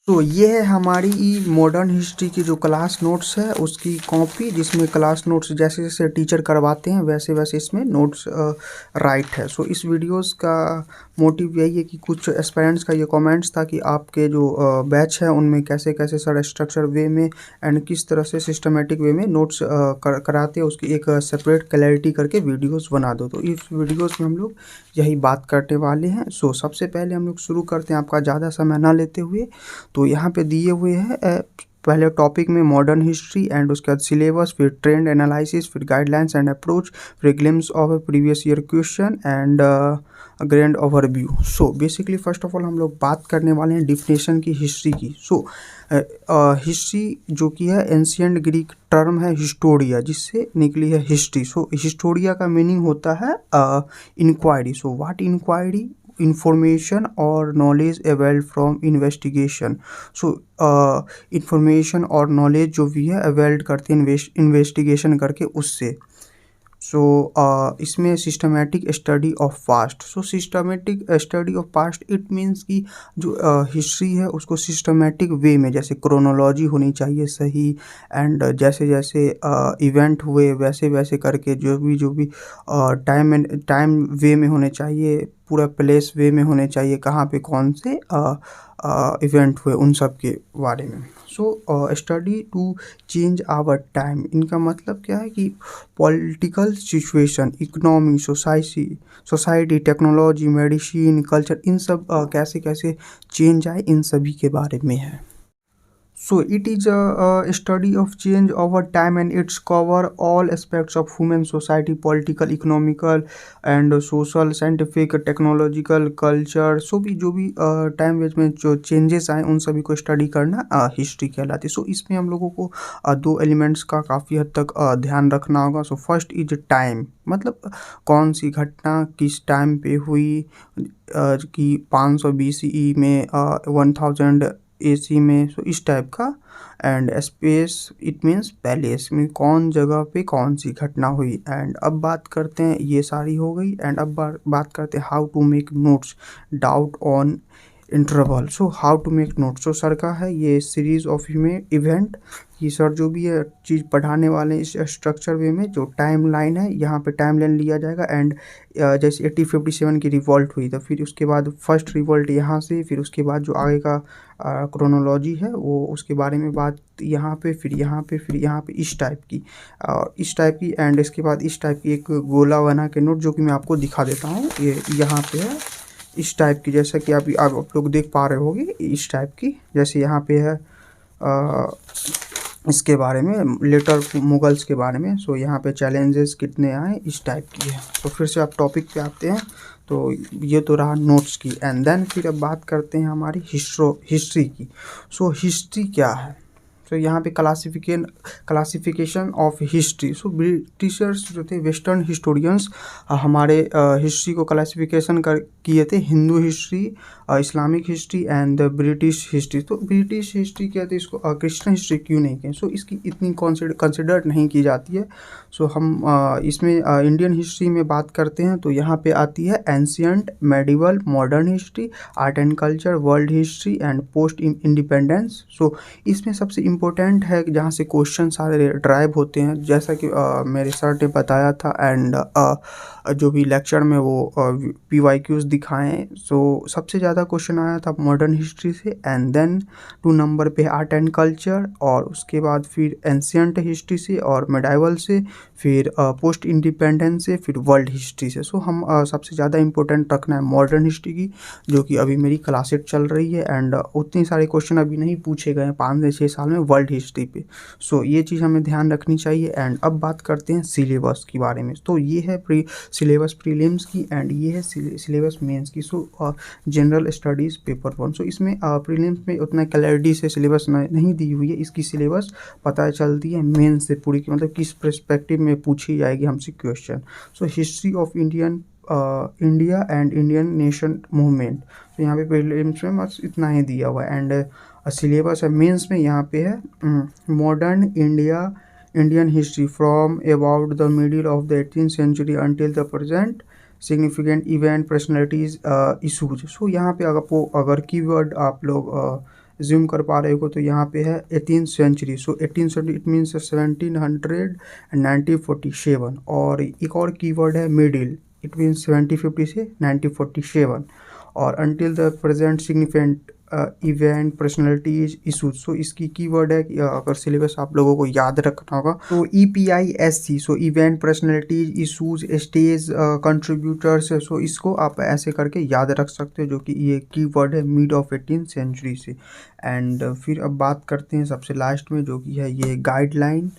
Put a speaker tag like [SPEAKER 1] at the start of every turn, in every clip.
[SPEAKER 1] तो ये है हमारी मॉडर्न हिस्ट्री की जो क्लास नोट्स है उसकी कॉपी, जिसमें क्लास नोट्स जैसे जैसे टीचर करवाते हैं वैसे वैसे इसमें नोट्स राइट है। सो इस वीडियोस का मोटिव यही है कि कुछ एस्पायरेंट्स का ये कमेंट्स था कि आपके जो बैच है उनमें कैसे कैसे सर स्ट्रक्चर वे में एंड किस तरह से सिस्टमेटिक वे में नोट्स कराते हैं, उसकी एक सेपरेट क्लैरिटी करके वीडियोस बना दो। तो इस वीडियोस में हम लोग यही बात करने वाले हैं। सो सबसे पहले हम लोग शुरू करते हैं आपका ज़्यादा समय ना लेते हुए। तो यहाँ पे दिए हुए हैं पहले टॉपिक में मॉडर्न हिस्ट्री एंड उसके बाद सिलेबस, फिर ट्रेंड एनालिसिस, फिर गाइडलाइंस एंड अप्रोच, फिर glimpse of A previous year question and grand overview. So basically first of all हम लोग बात करने वाले हैं डिफिनेशन की हिस्ट्री की। सो हिस्ट्री जो कि है एंशियंट ग्रीक टर्म है हिस्टोरिया, जिससे निकली है हिस्ट्री। सो हिस्टोरिया का मीनिंग होता है inquiry. So what inquiry? information or knowledge availed from investigation। so information और knowledge जो भी है availed करते हैं investigation करके उससे। सो इसमें systematic study of past. So systematic study of past it means कि जो हिस्ट्री है उसको सिस्टमेटिक वे में, जैसे क्रोनोलॉजी होनी चाहिए सही, एंड जैसे जैसे इवेंट हुए वैसे वैसे करके जो भी टाइम वे में होने चाहिए, पूरा प्लेस वे में होने चाहिए, कहाँ पे कौन से इवेंट हुए उन सब के बारे में। So study to change our time, इनका मतलब क्या है कि political situation, economy, society, technology, medicine, culture, इन सब कैसे कैसे चेंज आए इन सभी के बारे में है। So it is a study of change over time and it's cover all aspects of human society, political, economical and social, scientific, technological, culture। सो भी जो भी टाइम वेज में जो चेंजेस आए उन सभी को स्टडी करना हिस्ट्री कहलाती है। सो इसमें हम लोगों को दो एलिमेंट्स का काफ़ी हद तक ध्यान रखना होगा। सो फर्स्ट इज टाइम, मतलब कौन सी घटना किस टाइम पे हुई, कि 500 BCE में, 1000 AC में, सो इस टाइप का। And space it means palace में कौन जगह पे कौन सी घटना हुई। एंड अब बात करते हैं, ये सारी हो गई। एंड अब बात करते हैं how to make notes, doubt on interval. So how to make notes, so sir का है ये सीरीज ऑफ में इवेंट कि सर जो भी है चीज़ पढ़ाने वाले इस स्ट्रक्चर वे में, जो टाइम लाइन है यहाँ पे टाइम लाइन लिया जाएगा। एंड जैसे 1857 की रिवॉल्ट हुई, तो फिर उसके बाद फर्स्ट रिवॉल्ट यहाँ से, फिर उसके बाद जो आगे का क्रोनोलॉजी है वो उसके बारे में बात यहाँ पे, फिर यहाँ पे, फिर यहाँ पे, इस टाइप की इस टाइप की। एंड इसके बाद इस टाइप की एक गोला बना के नोट, जो कि मैं आपको दिखा देता हूँ, ये यहाँ पे है इस टाइप की, जैसा कि आप लोग देख पा रहे होंगे इस टाइप की। जैसे यहाँ पे है इसके बारे में, लेटर मुगल्स के बारे में। सो यहाँ पे चैलेंजेस कितने आए इस टाइप की है। तो फिर से आप टॉपिक पे आते हैं। तो ये तो रहा नोट्स की। एंड देन फिर अब बात करते हैं हमारी हिस्ट्री की। सो हिस्ट्री क्या है? तो यहाँ पे classification of history. So Britishers जो थे, वेस्टर्न हिस्टोरियंस, हमारे हिस्ट्री को क्लासिफिकेशन किए थे, Hindu history, Islamic history and British history. तो ब्रिटिश हिस्ट्री क्या थे, इसको क्रिश्चियन हिस्ट्री क्यों नहीं कहें? सो इसकी इतनी कंसिडर नहीं की जाती है। सो हम इसमें इंडियन हिस्ट्री में बात करते हैं तो यहाँ पे आती है ancient, medieval, modern history, art and culture, world history and post independence. So इसमें सबसे इम्पोर्टेंट है जहाँ से क्वेश्चन सारे ड्राइव होते हैं, जैसा कि मेरे सर ने बताया था। एंड जो भी लेक्चर में वो PYQs दिखाएं। सो सबसे ज़्यादा क्वेश्चन आया था मॉडर्न हिस्ट्री से। एंड देन 2 नंबर पे आर्ट एंड कल्चर, और उसके बाद फिर एंशियंट हिस्ट्री से और मेडाइवल से, फिर पोस्ट इंडिपेंडेंस से, फिर वर्ल्ड हिस्ट्री से। सो हम सबसे ज़्यादा इंपॉर्टेंट रखना है मॉडर्न हिस्ट्री की, जो कि अभी मेरी क्लासेट चल रही है। एंड उतने सारे क्वेश्चन अभी नहीं पूछे गए हैं 5 से 6 साल में वर्ल्ड हिस्ट्री पे। सो ये चीज़ हमें ध्यान रखनी चाहिए। एंड अब बात करते हैं सिलेबस के बारे में। तो ये है सिलेबस प्रीलिम्स की, एंड ये है सिलेबस मेंस की। सो जनरल स्टडीज़ पेपर 1। सो इसमें प्रीलिम्स में उतना क्लैरिटी से सिलेबस नहीं दी हुई है, इसकी सिलेबस पता चलती है मेंस से पूरी की, मतलब किस पर्सपेक्टिव में पूछी जाएगी हमसे question. So history of India and Indian nation movement, तो यहाँ पे प्रीलिम्स में बस इतना ही दिया हुआ है। एंड सिलेबस है मेंस में, यहाँ पे है modern Indian history from about the middle of the 18th century until the present, significant event, personalities, issues. So यहाँ पे अगर कीवर्ड आप लोग ज़ूम कर पा रहे हो तो यहाँ पे है 18th century. So 18th century it means 1700 and 1947। और एक और कीवर्ड है मिडिल, इट मीन्स 1750 से 1947। और until the present significant event personalities issues. So इसकी कीवर्ड है कि अगर सिलेबस आप लोगों को याद रखना होगा तो EPISC, so event personalities issues stage contributors. So इसको आप ऐसे करके याद रख सकते हो, जो कि ये कीवर्ड है मिड ऑफ 18th सेंचुरी से। एंड फिर अब बात करते हैं सबसे लास्ट में, जो कि है ये गाइडलाइन।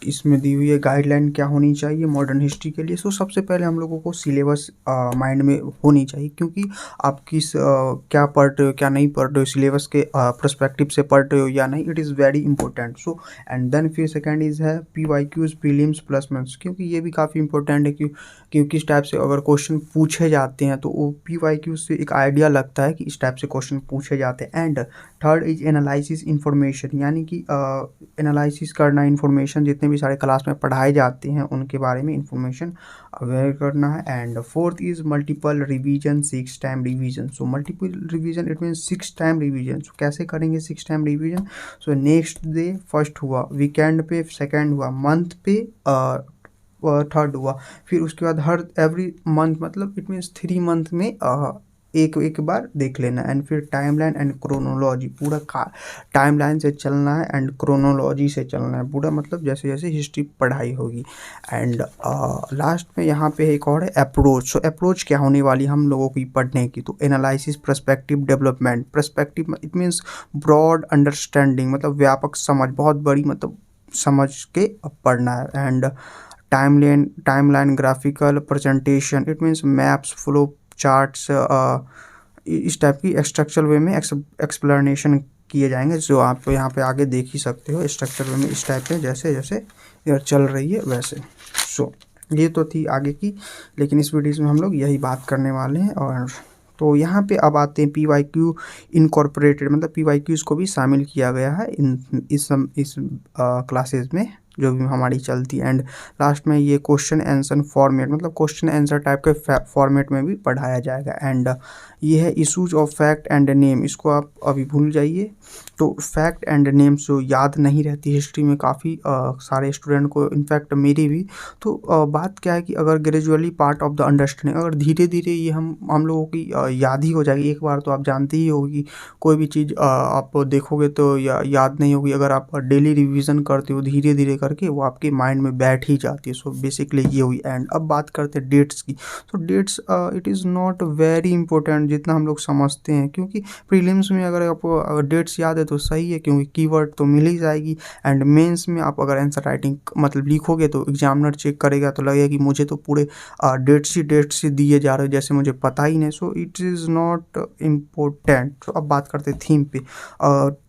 [SPEAKER 1] इसमें दी हुई है गाइडलाइन क्या होनी चाहिए मॉडर्न हिस्ट्री के लिए। सो सबसे पहले हम लोगों को सिलेबस माइंड में होनी चाहिए, क्योंकि आप किस क्या पढ़ रहे हो क्या नहीं पढ़ रहे हो, सिलेबस के पर्सपेक्टिव से पढ़ रहे हो या नहीं, it is very important. So and then फिर सेकंड इज़ है PYQs प्रीलिम्स प्लस मेंस, क्योंकि ये भी काफ़ी इंपॉर्टेंट है कि किस टाइप से अगर क्वेश्चन पूछे जाते हैं तो वो PYQ से एक आइडिया लगता है कि इस टाइप से क्वेश्चन पूछे जाते हैं। And third is analysis information, यानी कि एनालिसिस करना इंफॉर्मेशन, जितने भी सारे क्लास में पढ़ाए जाते हैं उनके बारे में इंफॉर्मेशन अवेयर करना है। And fourth is multiple revision 6 time revision. So multiple revision it means 6 time revision. So कैसे करेंगे 6 time revision? So next day first हुआ, वीकेंड पे सेकेंड हुआ, मंथ पे थर्ड हुआ, फिर उसके बाद हर एवरी मंथ मतलब इट मीन्स 3 मंथ में एक बार देख लेना। एंड फिर टाइमलाइन एंड क्रोनोलॉजी, पूरा टाइमलाइन से चलना है एंड क्रोनोलॉजी से चलना है पूरा, मतलब जैसे जैसे हिस्ट्री पढ़ाई होगी। एंड लास्ट में यहाँ पे एक और है अप्रोच। सो अप्रोच क्या होने वाली हम लोगों की पढ़ने की? तो analysis, perspective, development. Perspective it means broad understanding, मतलब व्यापक समझ, बहुत बड़ी मतलब समझ के पढ़ना है। And timeline graphical presentation, it means maps, flow charts, इस टाइप की स्ट्रक्चरल वे में एक्सप्लेनेशन किए जाएंगे, जो आप यहाँ पे आगे देख ही सकते हो। स्ट्रक्चर वे में इस टाइप से जैसे जैसे ये चल रही है वैसे। सो ये तो थी आगे की, लेकिन इस वीडियो में हम लोग यही बात करने वाले हैं। और तो यहाँ पे अब आते हैं PYQ इनकॉर्पोरेटेड, मतलब PYQs को भी शामिल किया गया है इस क्लासेस में जो भी हमारी चलती है। एंड लास्ट में ये क्वेश्चन आंसर फॉर्मेट, मतलब क्वेश्चन आंसर टाइप के फॉर्मेट में भी पढ़ाया जाएगा। एंड ये है issues of fact and name, इसको आप अभी भूल जाइए। तो फैक्ट एंड नेम जो याद नहीं रहती हिस्ट्री में काफ़ी सारे स्टूडेंट को, इनफैक्ट मेरी भी। तो बात क्या है कि अगर gradually part of the understanding, अगर धीरे धीरे ये हम लोगों की याद ही हो जाएगी। एक बार तो आप जानते ही होगी, कोई भी चीज़ आप देखोगे तो याद नहीं होगी, अगर आप डेली रिवीजन करते हो धीरे धीरे करके वो आपके माइंड में बैठ ही जाती है। सो बेसिकली ये हुई। एंड अब बात करते हैं डेट्स की। तो that's it is not very important जितना हम लोग समझते हैं, क्योंकि प्रीलिम्स में अगर आपको डेट्स याद है तो सही है, क्योंकि कीवर्ड तो मिल ही जाएगी। एंड मेंस में आप अगर आंसर राइटिंग मतलब लिखोगे तो एग्जामिनर चेक करेगा तो लगेगा कि मुझे तो पूरे डेट्स ही दिए जा रहे हैं जैसे मुझे पता ही नहीं। So it is not important. तो अब बात करते हैं थीम पे।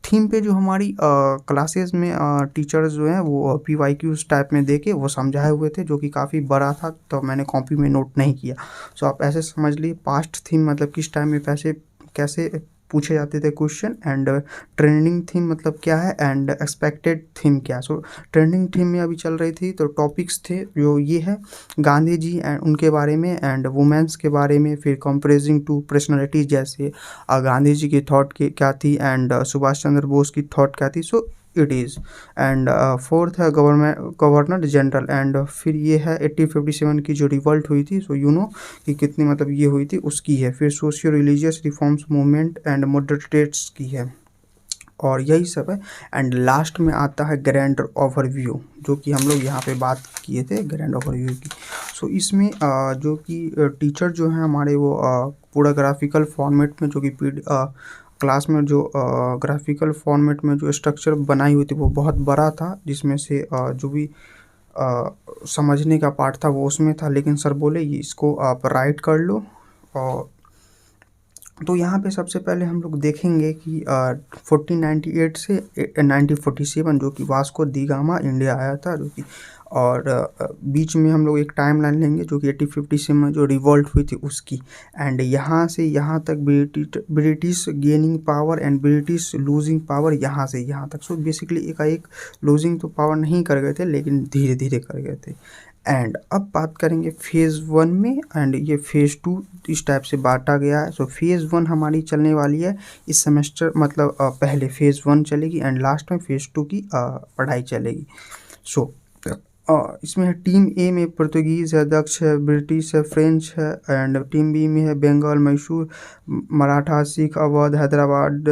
[SPEAKER 1] थीम पे जो हमारी क्लासेस में टीचर्स जो हैं वो PYQs टाइप में दे के वो समझाए हुए थे, जो कि काफ़ी बड़ा था, तो मैंने कॉपी में नोट नहीं किया। सो आप ऐसे समझ लिए पास्ट थीम मतलब किस टाइम में कैसे पूछे जाते थे क्वेश्चन। एंड ट्रेंडिंग थीम मतलब क्या है, एंड एक्सपेक्टेड थीम क्या है। सो ट्रेंडिंग थीम में अभी चल रही थी तो टॉपिक्स थे जो ये है गांधी जी एंड उनके बारे में, एंड वुमेंस के बारे में, फिर कंपेयरिंग टू पर्सनैलिटीज, जैसे गांधी जी की थॉट क्या थी एंड सुभाष चंद्र बोस की थॉट क्या थी। So it is. And fourth है गवर्नर जनरल। एंड फिर ये है 1857 की जो रिवॉल्ट हुई थी, सो कि कितनी मतलब ये हुई थी उसकी है। फिर socio religious reforms movement and moderates की है, और यही सब है। एंड लास्ट में आता है ग्रैंड ओवरव्यू, जो कि हम लोग यहाँ पे बात किए थे ग्रैंड ओवरव्यू की। सो इसमें जो कि टीचर जो हैं हमारे वो पूरा ग्राफिकल फॉर्मेट में, जो कि क्लास में जो ग्राफिकल फॉर्मेट में जो स्ट्रक्चर बनाई हुई थी वो बहुत बड़ा था, जिसमें से जो भी समझने का पार्ट था वो उसमें था, लेकिन सर बोले ये इसको आप राइट कर लो। और तो यहाँ पे सबसे पहले हम लोग देखेंगे कि 1498 से 1947 जो कि वास्को दी गामा इंडिया आया था, जो कि और बीच में हम लोग एक टाइम लाइन लेंगे जो कि 1857 में जो रिवॉल्ट हुई थी उसकी। एंड यहाँ से यहाँ तक British gaining power and British losing power, यहाँ से यहाँ तक। सो बेसिकली एक लूजिंग तो पावर नहीं कर गए थे, लेकिन धीरे धीरे कर गए थे। एंड अब बात करेंगे फेज़ 1 में, एंड ये फेज़ 2 इस टाइप से बांटा गया है। सो फेज़ 1 हमारी चलने वाली है इस सेमेस्टर, मतलब पहले फेज़ 1 चलेगी एंड लास्ट में फेज़ 2 की पढ़ाई चलेगी। सो इसमें है टीम ए में पुर्तगीज़ है, दक्ष है, ब्रिटिश है, फ्रेंच है, एंड टीम बी में है बंगाल, मैसूर, मराठा, सिख, अवध, हैदराबाद,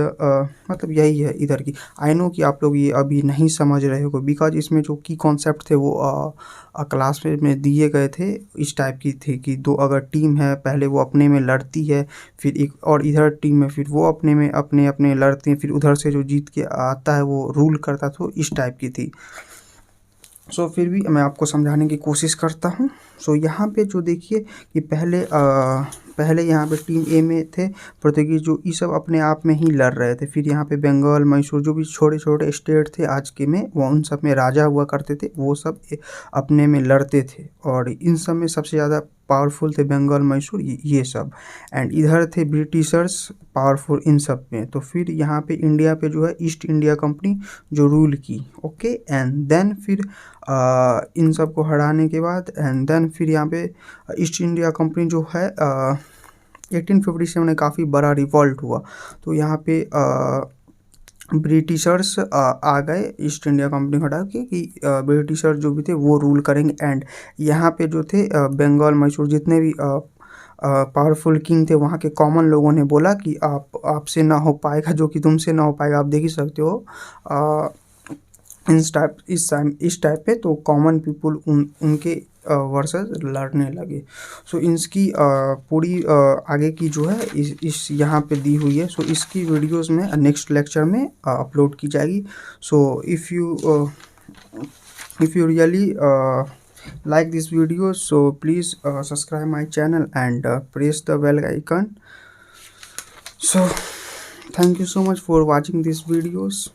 [SPEAKER 1] मतलब यही है इधर की। आई नो कि आप लोग ये अभी नहीं समझ रहे हो बिकॉज इसमें जो की कॉन्सेप्ट थे वो क्लास में दिए गए थे। इस टाइप की थी कि दो अगर टीम है, पहले वो अपने में लड़ती है, फिर एक और इधर टीम में फिर वो अपने में अपने अपने लड़ते हैं, फिर उधर से जो जीत के आता है वो रूल करता था, इस टाइप की थी। सो फिर भी मैं आपको समझाने की कोशिश करता हूँ। सो यहाँ पे जो देखिए कि पहले यहाँ पे टीम ए में थे पुर्तगीज, जो ये सब अपने आप में ही लड़ रहे थे। फिर यहाँ पे बंगाल, मैसूर, जो भी छोटे छोटे स्टेट थे आज के में, वो उन सब में राजा हुआ करते थे, वो सब अपने में लड़ते थे। और इन सब में सबसे ज़्यादा पावरफुल थे बंगाल, मैसूर, ये सब। एंड इधर थे ब्रिटिशर्स पावरफुल इन सब में। तो फिर यहाँ पे इंडिया पे जो है ईस्ट इंडिया कंपनी जो रूल की। ओके, एंड देन फिर इन सब को हराने के बाद एंड देन फिर यहाँ पे ईस्ट इंडिया कंपनी जो है 1857 में काफ़ी बड़ा रिवॉल्ट हुआ। तो यहाँ पे ब्रिटिशर्स आ गए ईस्ट इंडिया कंपनी को हटा के कि ब्रिटिशर्स जो भी थे वो रूल करेंगे। एंड यहाँ पे जो थे बंगाल, मैसूर, जितने भी पावरफुल किंग थे, वहाँ के कॉमन लोगों ने बोला कि आपसे ना हो पाएगा, जो कि तुमसे ना हो पाएगा। आप देख ही सकते हो इस टाइप पे तो कॉमन पीपुल उनके वर्सेस लड़ने लगे। सो इसकी पूरी आगे की जो है इस यहाँ पे दी हुई है। सो इसकी वीडियोस में नेक्स्ट लेक्चर में अपलोड की जाएगी। So if you really like this video, so please subscribe my channel and press the bell icon. So thank you so much for watching these videos.